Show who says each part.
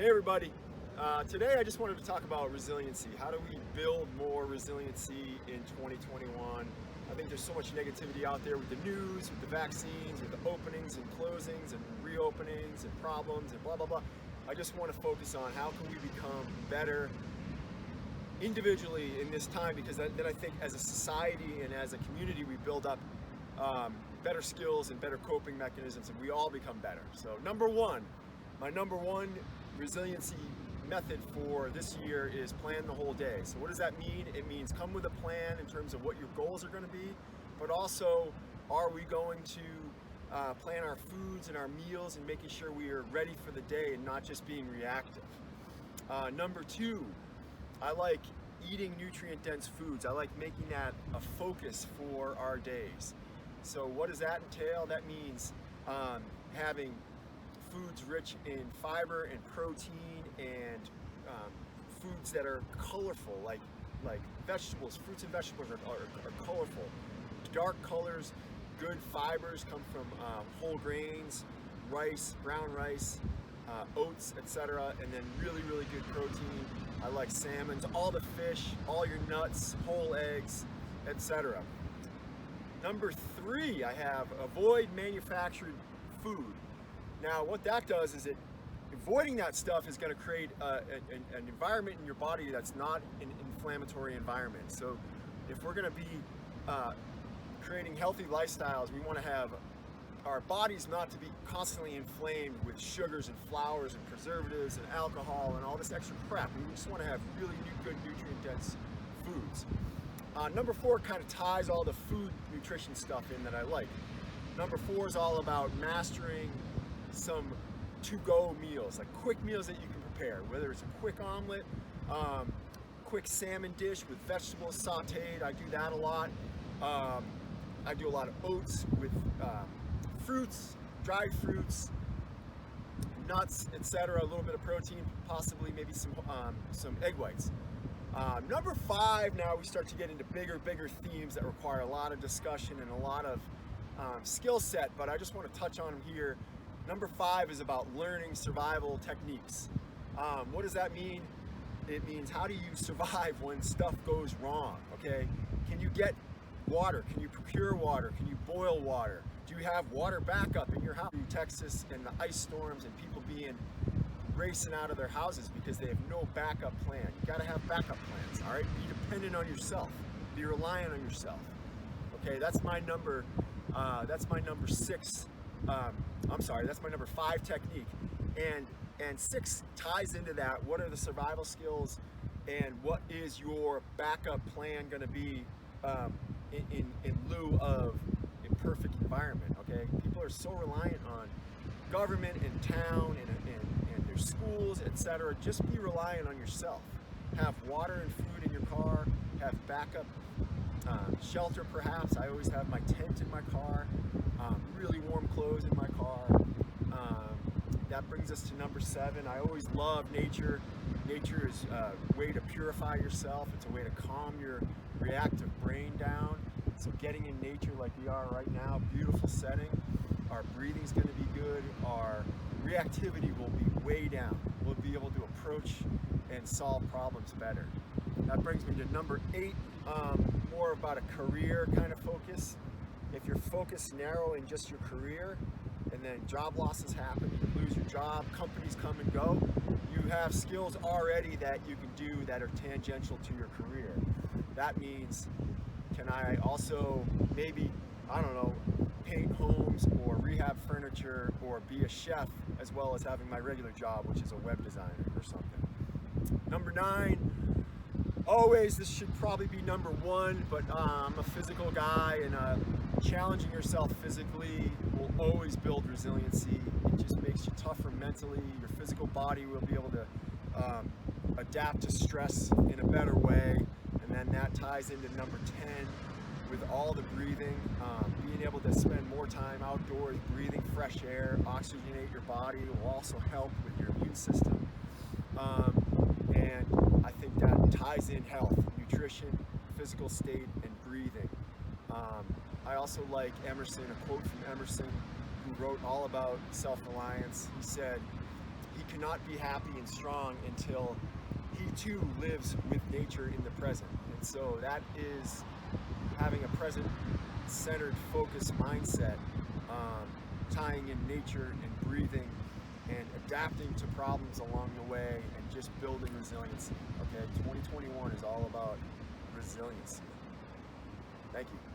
Speaker 1: Hey everybody, today I just wanted to talk about resiliency. How do we build more resiliency in 2021? I think there's so much negativity out there with the news, with the vaccines, with the openings and closings and reopenings and problems and blah, blah, blah. I just want to focus on how can we become better individually in this time, because then I think as a society and as a community we build up better skills and better coping mechanisms, and we all become better. So my number one resiliency method for this year is plan the whole day. So what does that mean? It means come with a plan in terms of what your goals are going to be, but also are we going to plan our foods and our meals and making sure we are ready for the day and not just being reactive. Number two, I like eating nutrient dense foods. I like making that a focus for our days. So what does that entail? That means having foods rich in fiber and protein and foods that are colorful, like vegetables. Fruits and vegetables are colorful. Dark colors, good fibers come from whole grains, rice, brown rice, oats, etc. And then really, really good protein. I like salmons, all the fish, all your nuts, whole eggs, etc. Number three, I have avoid manufactured food. Now, what that does is avoiding that stuff is going to create an environment in your body that's not an inflammatory environment. So if we're going to be creating healthy lifestyles, we want to have our bodies not to be constantly inflamed with sugars and flours and preservatives and alcohol and all this extra crap. We just want to have really good nutrient-dense foods. Number four kind of ties all the food nutrition stuff in that I like. Number four is all about mastering some to-go meals, like quick meals that you can prepare, whether it's a quick omelet, quick salmon dish with vegetables sauteed. I do that a lot. I do a lot of oats with fruits, dried fruits, nuts, etc. A little bit of protein, possibly maybe some egg whites. Number five, now we start to get into bigger themes that require a lot of discussion and a lot of skill set, but I just want to touch on them here. Number five is about learning survival techniques. What does that mean? It means how do you survive when stuff goes wrong, okay? Can you get water? Can you procure water? Can you boil water? Do you have water backup in your house? In Texas and the ice storms and people being racing out of their houses because they have no backup plan. You gotta have backup plans, all right? Be dependent on yourself. Be reliant on yourself. Okay, that's my number six. That's my number five technique. And six ties into that. What are the survival skills and what is your backup plan gonna be in lieu of a perfect environment, okay? People are so reliant on government and town and their schools, etc. Just be reliant on yourself. Have water and food in your car. Have backup shelter, perhaps. I always have my tent in my car. Really warm clothes in my car. That brings us to number seven. I always love nature. Nature is a way to purify yourself. It's a way to calm your reactive brain down. So getting in nature like we are right now, beautiful setting. Our breathing's going to be good. Our reactivity will be way down. We'll be able to approach and solve problems better. That brings me to number eight, more about a career kind of focus. If your focus narrow in just your career, and then job losses happen, you lose your job, companies come and go, you have skills already that you can do that are tangential to your career. That means, can I also maybe, I don't know, paint homes or rehab furniture or be a chef, as well as having my regular job, which is a web designer or something. Number nine, always, this should probably be number one, but I'm a physical guy, and challenging yourself physically will always build resiliency. It just makes you tougher mentally. Your physical body will be able to adapt to stress in a better way. And then that ties into number 10 with all the breathing, being able to spend more time outdoors, breathing fresh air, oxygenate your body will also help with your immune system. And I think that ties in health, nutrition, physical state, and breathing. I also like Emerson, a quote from Emerson, who wrote all about self-reliance. He said, he cannot be happy and strong until he too lives with nature in the present. And so that is having a present-centered, focused mindset, tying in nature and breathing and adapting to problems along the way and just building resiliency. Okay, 2021 is all about resiliency. Thank you.